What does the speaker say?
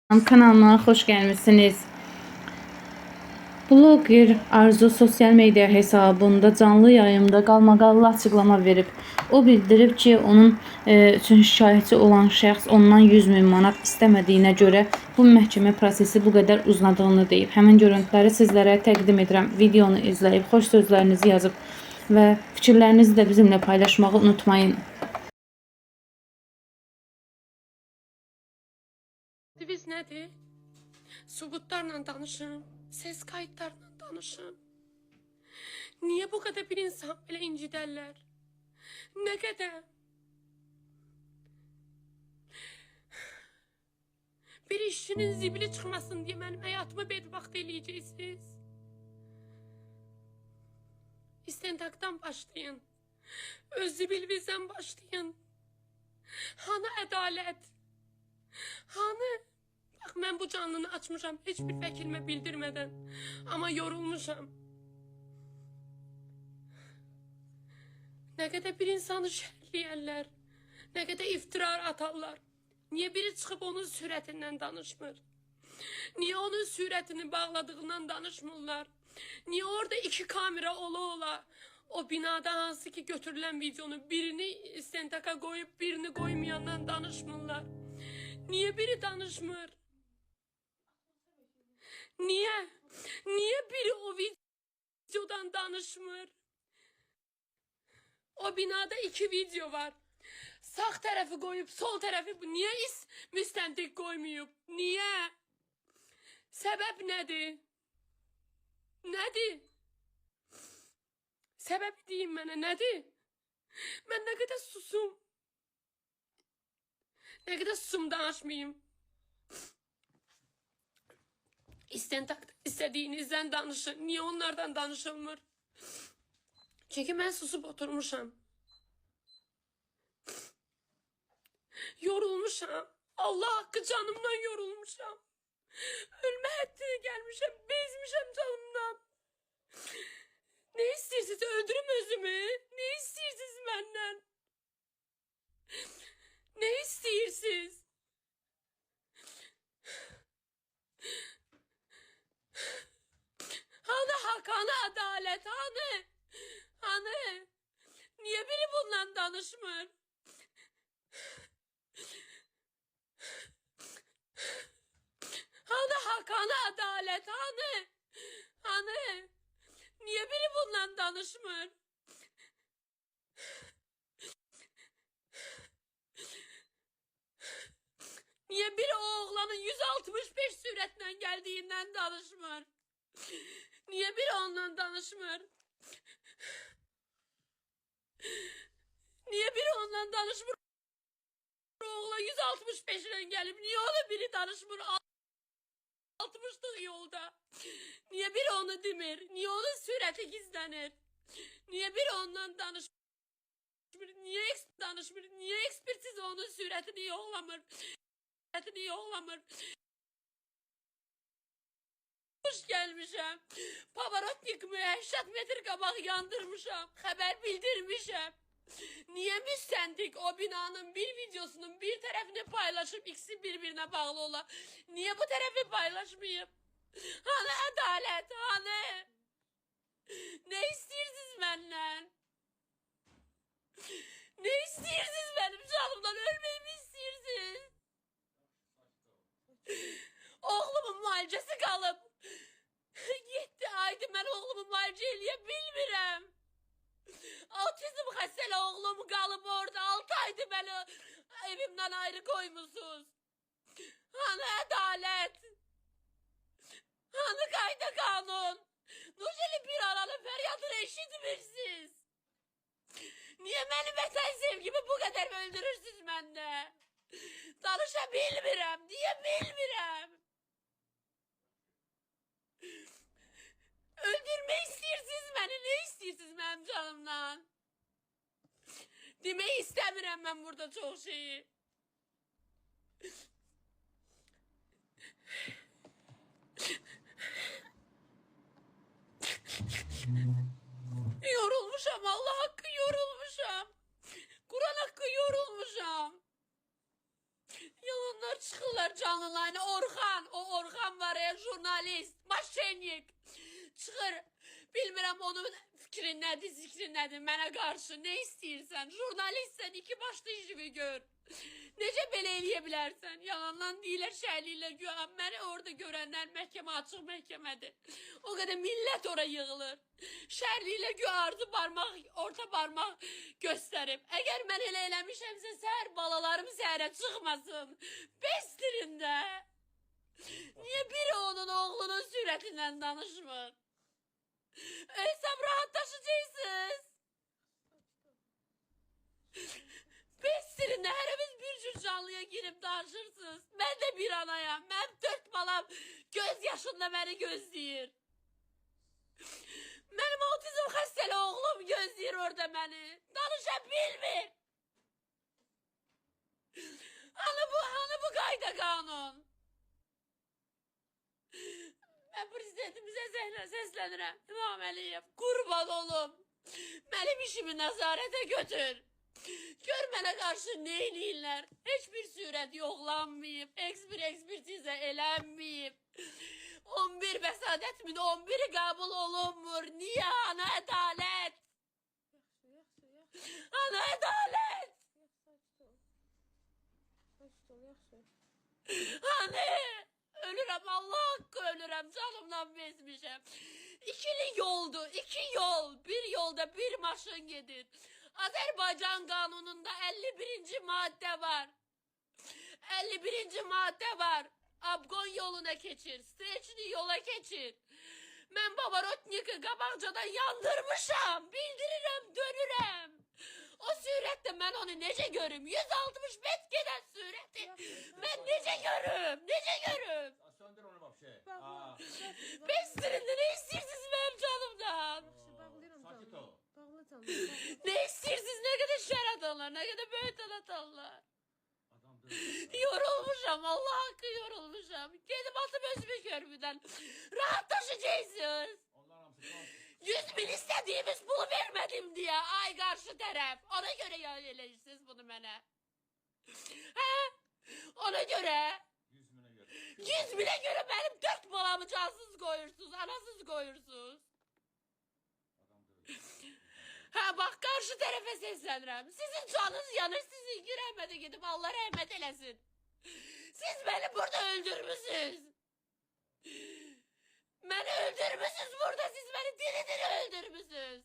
Kanalıma hoş gelmişsiniz. Blogger Arzu sosyal medya hesabında canlı yayımda qalmaqallı açıklama verib. O bildirib ki, onun üçün şikayətçi olan şəxs ondan 100.000 manat istəmədiyinə görə bu məhkəmə prosesi bu qədər uzadığını deyib. Həmin görüntüləri sizlərə təqdim edirəm. Videonu izləyib, xoş sözlərinizi yazıb və fikirlərinizi də bizimlə paylaşmağı unutmayın. Biz nədir? Subutlarla danışın, ses kayıtlarla danışın. Niye bu kadar bir insan belə incidərlər? Nə qədər? Bir işçinin zibili çıxmasın diye mənim həyatımı bedbaxt eləyəcəksiniz. İstintaqdan başlayın. Öz zibilinizdən başlayın. Hanı ədalət? Hanı? Bak, mən bu canlını açmışam heç bir vəkilimə bildirmədən. Amma yorulmuşam. Nə qədər bir insanı şərləyərlər, nə qədər iftirar atarlar. Niye biri çıxıb onun sürətindən danışmır? Niye onun sürətini bağladığından danışmırlar? Niye orada 2 kamera ola o binada hansı ki götürülen videonu birini istintaka koyup birini koymayandan danışmırlar? Niye biri danışmır? Niye? Niye biri o videodan danışmır? O binada 2 video var. Sağ tarafı koyup sol tarafı niye müstentik koymayıp? Niye? Sebep nedir? Nedir? Sebep diyeyim bana, nedir? Ben ne kadar susum. Ne kadar susum danışmayayım. İstentak istediğinizden danışın. Niye onlardan danışılmır? Çünkü ben susup oturmuşam. Yorulmuşam. Allah hakkı canımdan yorulmuşam. Ölme haddine gelmişim. Bezmişim canımdan. Ne istiyorsunuz? Öldürüm özümü. Ne istiyorsunuz benden? Ne istiyorsunuz? Hani hak, hani adalet, hani? Hani? Niye biri bundan danışmır? Hani hak, hani adalet, hani? Hani? Niye biri bundan danışmır? Niye biri o oğlanın 165 süretinden geldiğinden danışmır? Niye biri ondan danışmır? Niye biri ondan danışmır? O oğlan 165'den gelip niye ona biri danışmır? 60'lık yolda. Niye biri onu demir? Niye onun süreti gizlenir? Niye biri ondan danışmır? Niye danışmır? Niye ekspertiz onun süretini yollamır? Süretini yollamır. Hoş gelmişim. Pavarotnik müeşşat metre kabak yandırmışım. Haber bildirmişim. Niye müstendik o binanın bir videosunun bir tarafını paylaşıp ikisi birbirine bağlı ola? Niye bu tarafı paylaşmayayım? Hani adalet, hani? Ne istiyorsunuz benden? Ne istiyorsunuz benim canımdan? Ölmeyi mi istiyorsunuz? Oğlumun malcesi kalıp 7 aydır ben oğlumu malca bilmirəm. Otizm xəstəli oğlum qalıb orada 6 aydır beni evimden ayrı koymuşsunuz. Hani adalet? Hani qayda kanun? Nuşeli bir aranın feryadını eşitmirsiniz. Niye benim vətən sevgimi bu kadar öldürürsünüz məndə? Danışa bilmirəm, niye bilmirəm? Öldürme istiyorsunuz beni, ne istiyorsunuz benim canımdan? Demeyi istemiyorum ben burada çok şeyi. Yorulmuşam, Allah hakkı yorulmuşam. Kur'an hakkı yorulmuşam. Yalanlar çıxırlar canlılarına. O Orxan var ya, jurnalist, maşennik. Çıxır, bilmirəm onun fikri nədir, zikri nədir, mənə qarşı nə istəyirsən? Jurnalistsən, iki başlı işimi gör. Necə belə eləyə bilərsən? Yalandan deyirlər, şəhərliyirlər, güya məni orada görənlər məhkəmə, açıq məhkəmədir. O qədər millət ora yığılır. Şəhərliyirlər, güya ardı barmaq, orta barmaq göstərib. Əgər mən elə eləmişəmsə, səhər balalarım səhərə çıxmasın. Bəstirin də. Niyə biri onun oğlunun sürətindən danışmır? Ölsəm rahatlaşacaqsınız. Bəstirin də hərəmiz bir cür canlıya girib danışırsınız. Mən də bir anayam. Mənim 4 balam göz yaşında məni gözləyir. Mənim autizm xəstəli oğlum gözləyir orada məni. Danışa bilmir. Hani bu qayda qanun? Mən prezidentimizə səslənirəm. İlham Əliyev, qurban olum. Mənim işimi nəzarətə götür. Gör mənə qarşı nə eləyirlər. Heç bir sürət yoxlanmayıb. Ekspertizə elənməyib. 11 vəsadətimin 11-i qəbul olunmur. Niyə? Ana ədalət. Ana ədalət. Hani? Ölürəm, Allah haqqı ölürəm, canımdan bezmişəm. İkili yoldu, 2 yol. Bir yolda bir maşın gedir. Azərbaycan qanununda 51-ci maddə var. 51-ci maddə var. Abqon yoluna keçir, streçli yola keçir. Mən Babarotnik'i qabaqcadan yandırmışam. Bildirirəm, dönürəm. O sürətdə mən onu necə görüm? 160 metr gedən sürəti mən necə görüm? Necə görüm? Söndür onu vapşe. Bəstirində nə istəyirsiniz mənim canımdan? Sakit ol. Ne istəyirsiniz? Nə qədər şər atanlar, nə qədər böyütən atanlar. Adam dövdü. Yorulmuşam, Allah haqqı yorulmuşam. Gedib atım özümü görmüdən. Rahatlaşacaqsınız. Onlar hamısı kalsın. 100 bin istədiyimiz pulu vermədim deyə, ay qarşı tərəf. Ona görə eləyirsiniz bunu mənə. Hə? Ona görə. 100 bine göre. 100 bine göre benim 4 balamı cansız koyursunuz, anasız koyursunuz. Adam dövdü. Ha bak karşı tərəfə səslənirəm. Sizin canınız yanır, sizin girəmədə gidip Allah rəhmət eləsin. Siz beni burada öldürmüşsünüz. Beni öldürmüşsünüz burada, siz beni diri diri öldürmüşsünüz.